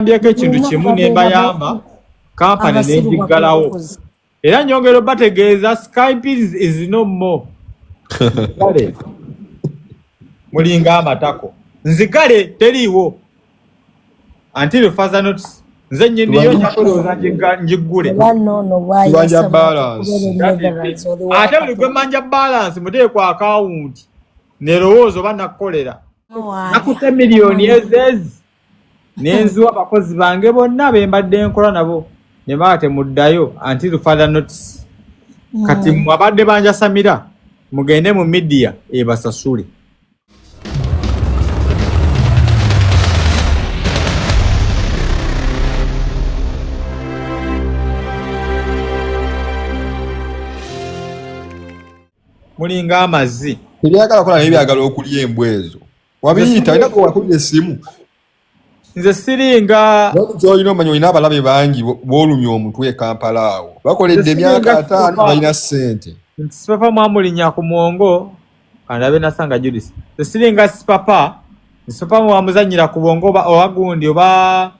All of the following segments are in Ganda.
mbyeko ekintu kimu ne bayamba kampani n'egiggalawo era nyongero bategeeza Skype is no more kale mulinga amatako nzigale teriiwo until further notice nze nnyiniyo nyakolooza njigule Tubanja balance. ate buli gwe manja balance muteekwa akawunti nerowoozo oba nakukolera nakute miliyoni ezezi nenzuwa abakozi bange bonna bembadde nkola nabo ne baba temuddayo until further notice kati mwabadde banjasamira mugende mu media ebasasule. Mulinga amazzi ebyagala kola n'ebyagala okulya embwezo wabiyita olina kuwakubira essimu nze siringa olina omanyi olina abalabe bangi boolumya omutwe e Kampala awo bakoledde emyaka 5 balina ssente sipapa mwamulinya ku mwongo kandabe nasanga Judith siringa sipapa mwamuzanyira ku bwongo oba gundi oba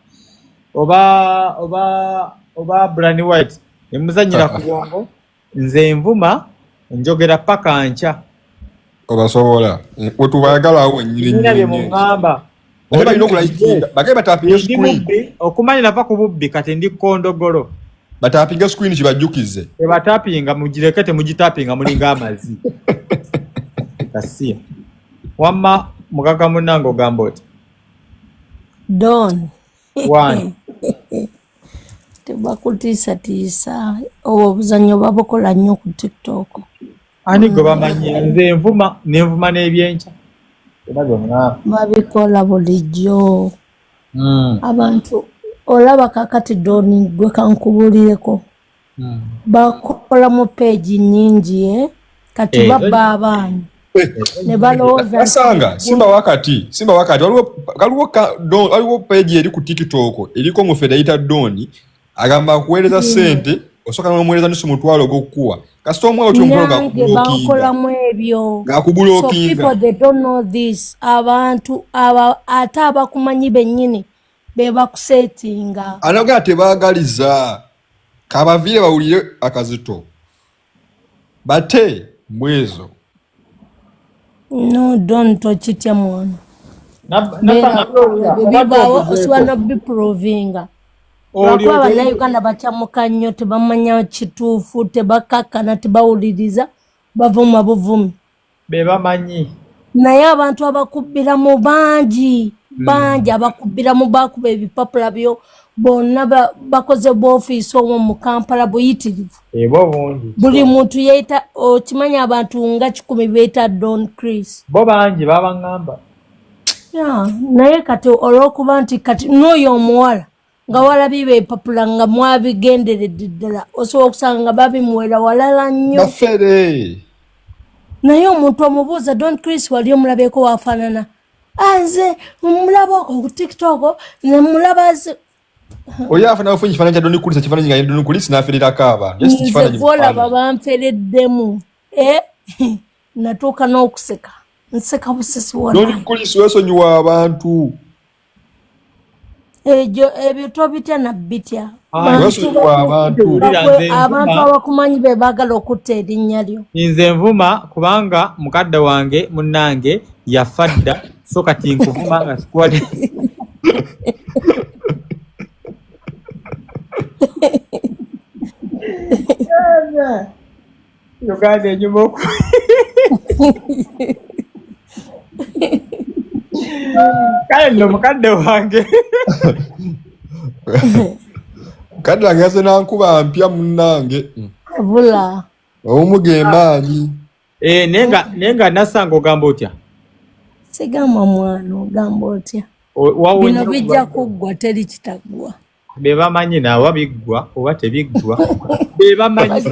Brand White nemuzanyira ku bwongo nze nvuma njogera paka ncha obasobola wetubayagala awo nnyini mungamba balina okulayikinga bagee batapinga screen okumanya nava ku bubbi kati ndi kondogolo batapinga screen kibajjukize ebatapinga mugireke temugitapinga mulinga amazi kasiya wamma mugaga munange ogamba oti Don One. tebakutiisatiisa obwo obuzannyo babukola nnyo ku TikTok ani gwe bamanyi nze nvuma nenvuma n'ebyenkya babikola bulijjo abantu olaba kakati Doni gwe kankubulireko bakola mu peegi nnyingi kati babba abaana ne balowooza asanga simba wakati waliwo peegi eri ku TikTok eriko omufedayita Doni agamba kuweereza ssente osooka n'omuweereza nusu mutwalo ogw'okukuwa kasita omwalo bakolamu ebyo gakubulookinga people they don't know this abantu ate abakumanyi bennyini be bakusetinga anagala tebaagaliza kabaviire bawulire akazito bate mbwezo no don't tokitya mwana bibaawo osobola nobiprovinga lwakuba bannayuganda bakyamuka nnyo tebamanya kituufu tebakakkana tebawuliriza bavuma buvumi be bamanyi naye abantu abakubbiramu bangi abakubbiramu bakuba ebipapula byo bonna bakoze bw'ofiisi omwo mu Kampala buyitirivu ebo bungi buli muntu yeeta okimanya abantu nga 10 beeta Don Chris bo bangi babaŋŋamba naye kati olw'okuba nti kati n'oyo omuwala nga walabye ebipapula nga mwabigenderedde ddala osobola okusanga nga babimuwera walala nnyo bafere naye omuntu omubuuza Don Chris wali omulabeeko wafaanana nze mulaba ku TikTok nemulaba oyo afuna ofunye kifaananyi kya Don Chris ekifaananyi nga Don Chris n'afererako abantu nze gwolaba banfereddemu natuuka n'okuseka nseka busesi wona Don Chris weesonyiwa abantu ebyo tobitya nabbitya abantu abakumanyi be baagala okutta erinnya lyo nze nvuma kubanga mukadde wange munnange yafa dda so kati nkuvuma nga sikwali Uganda enyuma oku kale nno mukadde wange kadde wange yase nankuba mpya munnange bula omugemaanyi naye nga nasanga ogamba otya sigamba mwana ogamba otya bino bijja kuggwa teri kitaggwa be bamanyi naawe biggwa oba tebiggwa be bamanyi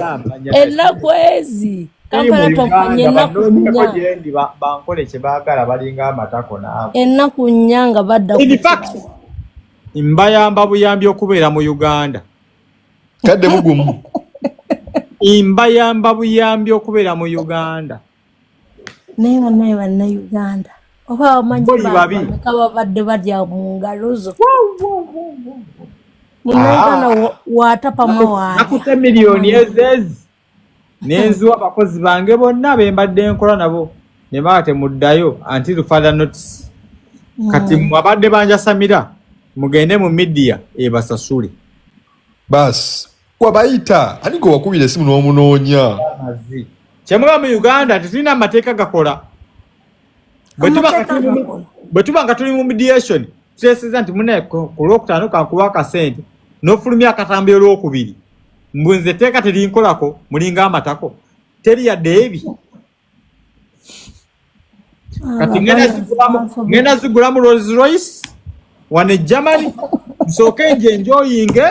ennaku ezi Kampala tomanye ennaku nnya bankole kye baagala balinga amatako naawe ennaku nnya nga badda mbayamba buyambi okubeera mu Uganda kadde bugumu mbayamba buyambi okubeera mu Uganda naye bannayuganda oba amanyi Boli babi. bameka babadde badya mu ngalo zo munauganda watapamwa waaya nakute miliyoni ezezi nenzuwa abakozi bange bonna bembadde nkola nabo ne baba temuddayo until further notice. Kati mwabadde banjasamira mugende mu media ebasasule bas wabayita aliko wakubira esimu n'omunoonya kyemuba mu Uganda tetulina amateeka gakola bwe tuba nga tuli mu mediation tuteeseza nti munaye ku lwokutaano kankuba akasente n'ofulumya akatambi olwokubiri mbwe nze teeka terinkolako mulinga amatako teri yadde ebi kati ngenda zigulamu Rolls Royce wane Germany nsooke nje enjoyinge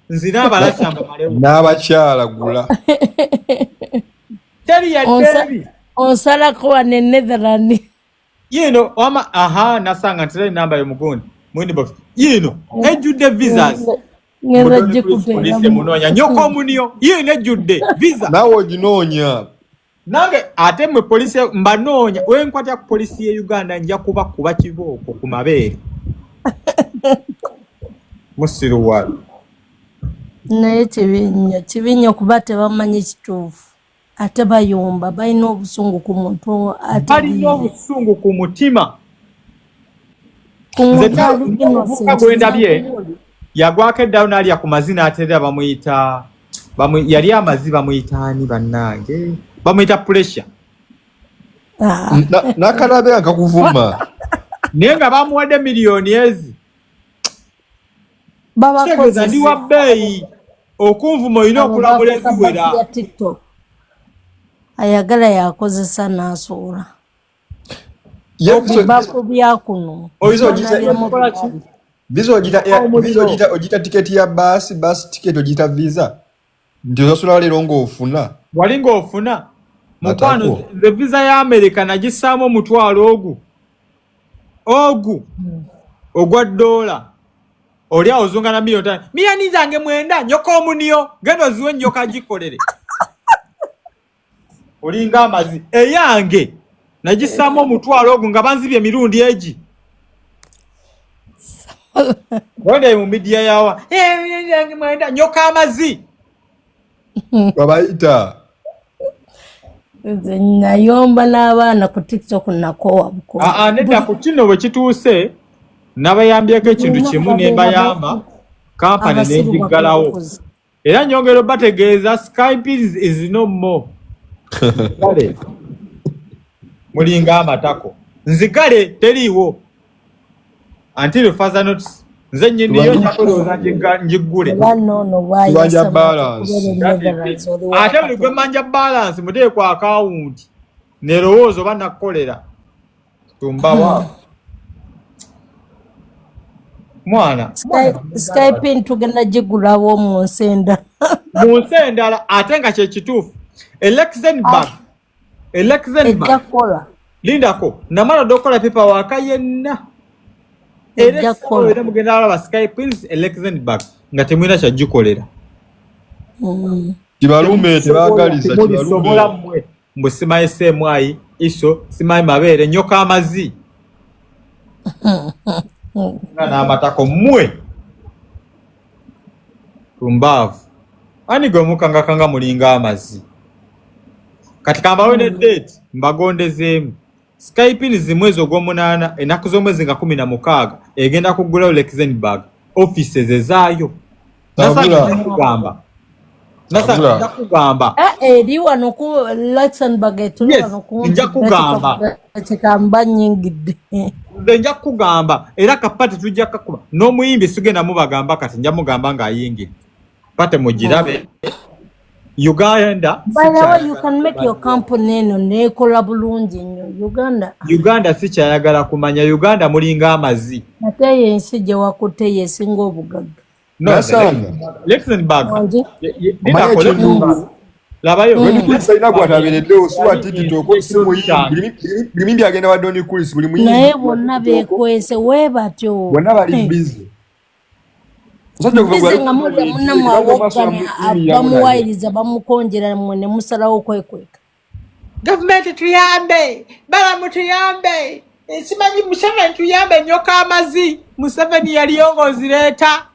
nzina abalashamba malewo n'abakyala gula teri yadde ebi onsalako wane Netherland yino wama nasanga ntira namba y'omugondi mwini box yino ejjudde visas ngeza jikute polisi munonya nyoko munio yino ejjudde visa nawe oginoonya nange ate mwe polisi mbanonya wenkwatya ku polisi ye Uganda nja kuba kibooko ku mabeere musiru wa naye kibinya kuba tebamanyi kituufu ate bayomba balina obusungu ku muntu balina obusungu ku mutima gwendabye yagwako eddawo n'alya ku mazina ateera bamuyita yali amazi bamuyitaani bannange bamuyita pressure n'akalabe nkakuvuma naye nga bamuwadde miliyoni ezi babakoze ndi wa bbeeyi okunvuma olina okulabula eziwera ayagala yakozesa n'asuula bakubya kuno visa ogita tiketi ya basi tiketi ogita visa nti osasula leero ng'ofuna wali ng'ofuna mukwano nze visa ya America nagisaamu omutwalo ogu ogwa $, oli awo ozunga na miliyoni miliyoni zange 9 nyoka omuniyo genda oziwe nyoka agikolere olinga amazi eyange nagisaamu omutwalo ogu nga banzibye emirundi egi wonde mu media yawa yange 9 nyoka amazi babayita nze nayomba n'abaana ku TikTok nakowa buko nedda ku kino bwe kituuse nabayambyeko ekintu kimu ne mbayamba kampani n'egiggalawo era nyongero bategeeza Skype is no more kale mulinga amatako nzigale teriiwo until further notice nze nnyiniyo nyakolooza njiggule tubanja balance ate buli gwe manja balance muteekwa akawunti nerowooza oba nakukolera tumbawa mwana Skype ntugenda gigulawo mu nsi endala ate nga kyekituufu Luxembourg lindako namala dokola pepa waka yenna era mugenda alaba Skype Luxembourg nga temwina kyagikolera kibalume tebagaliza kibalume mbwe simaye semwayi iso simaye mabeere nyoka amazi nga n'amatako mmwe tumbaavu ani gwe mukangakanga mulinga amazi kati kambawe ne date mbagondezeemu Skype ni zimwezi ogw'omunaana ennaku z'omwezi nga 16 egenda kuggulawo Luxembourg offices ezaayo nasakugamba eri wano ku Luxembourg etuli wano ku nja kugamba kikamba nnyingidde nze nja kugamba era kapate tujja kakuba n'omuyimbi sigenda mubagamba kati nja mugamba ng'ayingidde pate mugirabe Uganda by the way you can make your company eno nekola bulungi nnyo Uganda si kyayagala kumanya Uganda mulinga amazi ate yensi gye wakutte yesinga obugagga Luxembourg labayo wenikulisa gwataberedde osuwa TikTok simu buli mimbi agenda wa Doni Kulis buli muyimbi naye bonna beekwese we batyo bonna bali busy nga mulya munnamu awoggane bamuwayiriza bamukonjera mmwe ne musalawo kwekweka gavumenti tuyambe bala mutuyambe Simanyi Museveni tuyambe nyoka amazi. Museveni yaliyongo zileta.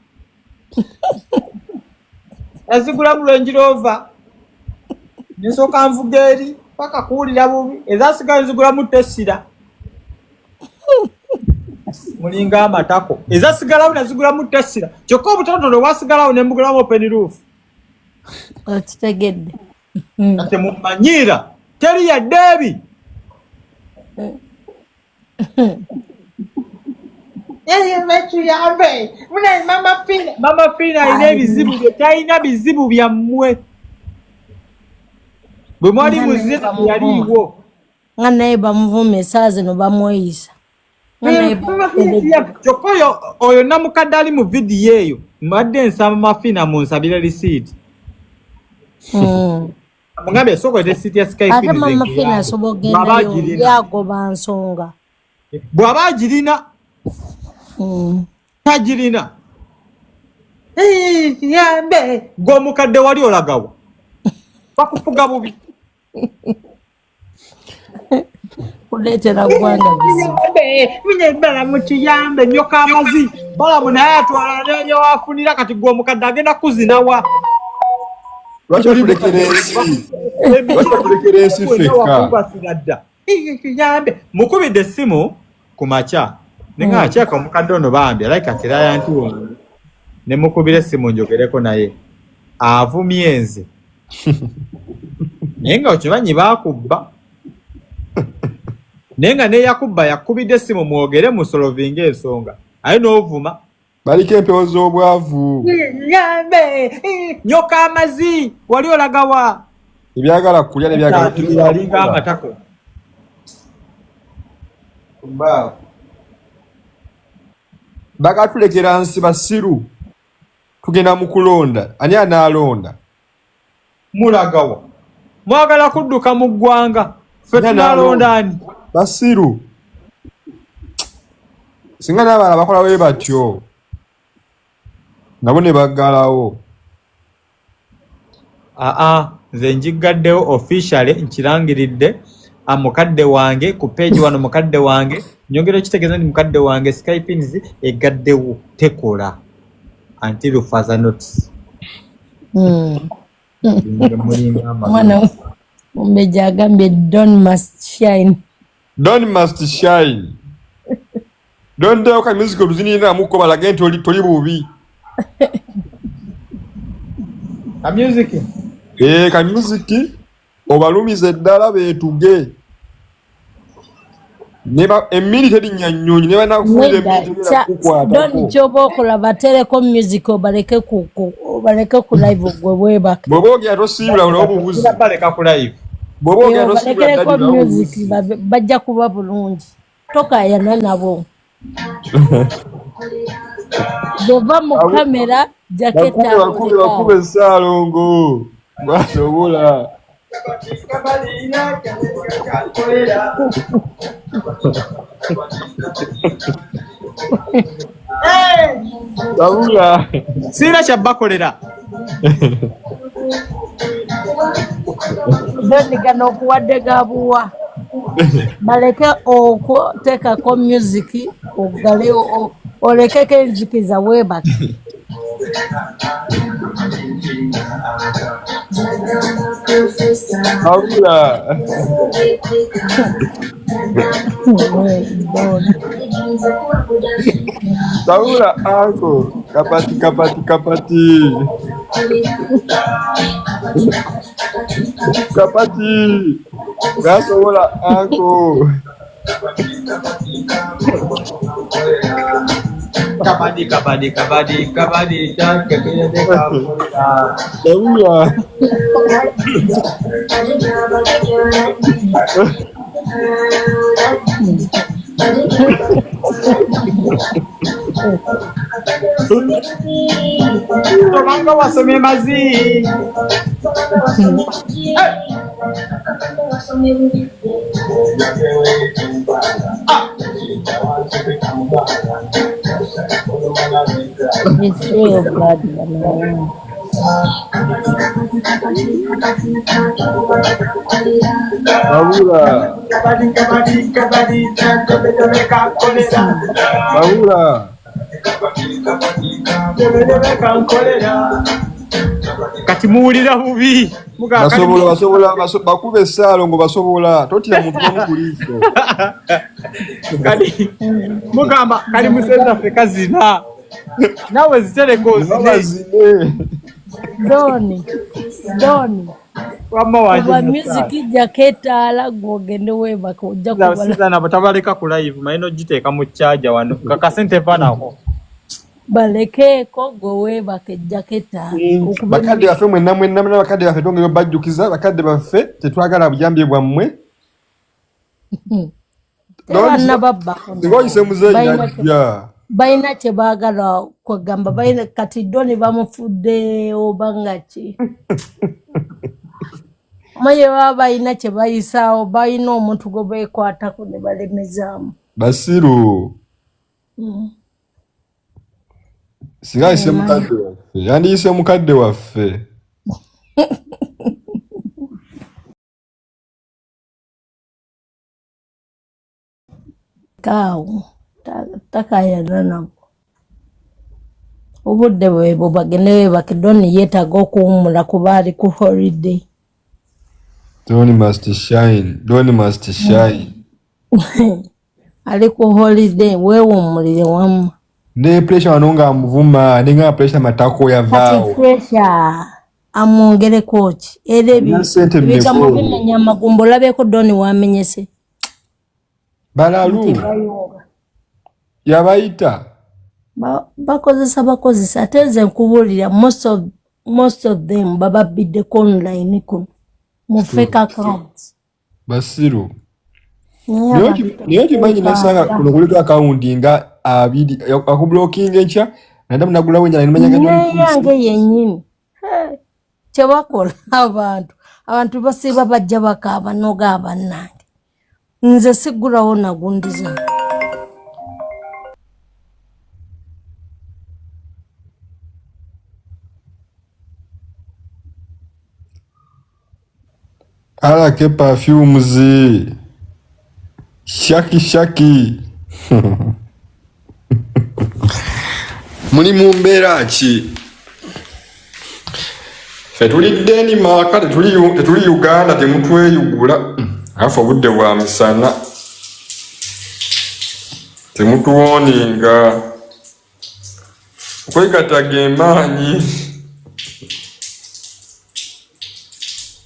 Yazigula mu Range Rover. Nisoka nvugeri paka kuwulira bubi. Ezasiga nzigula mu Tesla. Mulinga amatako. Ezasigalawo nazigula mu Tesla. Kyokka obutonotono wasigalawo ne mbugulamu open roof. Okitegedde. Ate mumanyira teri ya debi. Yambe. Muna mama Fina. Mama Fina ina ebizibu bye talina bizibu byammwe. Bwe mwali muzira yaliwo. Nga naye bamuvume esaazi no bamweyisa. Kyokka oyo namukadde ali mu vidiyo eyo mbadde nsaba Mafina munsabira risiiti. Mugambe soko risiiti ya Skype ate Mama Fina asobola ogendayo yagoba nsonga. Bw'aba agirina tagirina. Yambe gw'omukadde wali olagawa bakufuga bubi. Kuleetera ggwanga bizibu. Mine bala mutuyambe nyoka amazi. Bala munaye atwala nenyo wafunira kati gw'omukadde agenda kuzinawa. Lwaki otulekera ensi? Lwaki otulekera ensi ffekka? Yambe mukubidde essimu ku makya. Nenga akyaka omukadde ono bambi alayika kiraya nti ono. Ne mukubira essimu njogereko naye. Avumye nze. Naye nga okimanyi baakubba. Nenga ne yakubba yakubidde essimu mwogere musolovinga ensonga. Aye n'ovuma. Baliko empewo z'obwavu. Yambe nyoka amazi wali olagawa. Ebyagala kulya n'ebyagala kutuula. Alinga amatako. Bakatulekera nsi basiru. Tugenda mu kulonda. Ani anaalonda? Mulagawa. Mwagala kudduka mu ggwanga. Ffe tunaalonda ani? Basiru. Singa n'abaana bakola bwe batyo. Nabo ne baggalawo. Nze njiggaddewo officially nkirangiridde mukadde wange ku page wano mukadde wange nyongera kitegeeza nti mukadde wange Skype nzi egaddewo tekola until further notice. Mwana Mumbeja agambye Don must shine. Don must shine. Don deo ka music oluzinira muko balage nti toli bubi. Ka music. Ka music obalumize ddala betuge. Neba emilite dinyanyonyi neba nakufuire ebintu kukwata. Don chobo okola batereko music obaleke ku live gwe bwebaka. Bobogi atosibula obubuzi. Baleka ku live. Bobogi atosibula ko music bajja kuba bulungi. Toka yana nabo. Bova mu kamera jaketa. Bakube salongo. Basobola. Tabula. Sina kyabakolera. Doni gano okuwadde gabuwa. Baleke okuteekako music ogale olekeko enzikiza weebaka. Tabula. Tabula ako. Kapati. Kapati. Gasobola ako. Kabadi. Tabula. Tomanga wasome mazi. Babula. Babula. Kati muwulira bubi. Basobola bakube essalo ngo basobola totya muntu bamukuliiso. Kati mugamba kali museza ffe kazina. Nawe zitereko zine. Doni. Wamma waje. Kuba music jaketa gwogende webaka ojja kubala. Zasizana batabaleka ku live mayino giteeka mu charger wano. Kakasente fanako. Balekeko gwe webaka jaketa. Bakadde baffe mwenna bakadde baffe tongeyo bajjukiza bakadde baffe tetwagala bujambye bwammwe. Bana baba. Ngoyise muzeyi ya. Baina kye baagala kwegamba baina kati Doni bamufudde obanga ki. Maye baba baina kye bayisaawo bayina omuntu gwe beekwatako ne balemezaamu. Basiru. Singa yise mukadde waffe yandiyise mukadde waffe. Kaawo takayana nabo obudde bwebo bagende bakidoni yeetaaga okuwummula kuba ali ku holiday. Doni must shine. Ali ku holiday weewummulire wamma. Ne pressure wano nga amuvuma nenga pressure matako yavaawo. Kati pressure amwongereko ki era ebigambo bimenya amagumbo olabeko Doni wamenyese. Balalu yabayita bakozesa ate nze nkubuulira most of them bababiddeko online kuno mu fake accounts. Basiru niyo kimanyi nasanga kuno kuliko akawundi nga abiri akublocking enkya nadamu nagulawo enjala nimanyange yennyini kyebakola abantu basiba bajja bakaaba noga bannange nze sigulawo nagundiza. Alake perfumes shaki muli mu mbeera ki? Ffe tuli Denmark tetuli Uganda temutweyugula afa obudde bwa misana temutuwoninga okwegataga emaanyi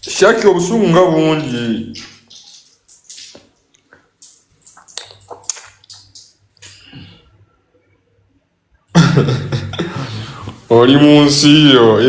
shaki obusungu nga bungi. Oli mu nsi yo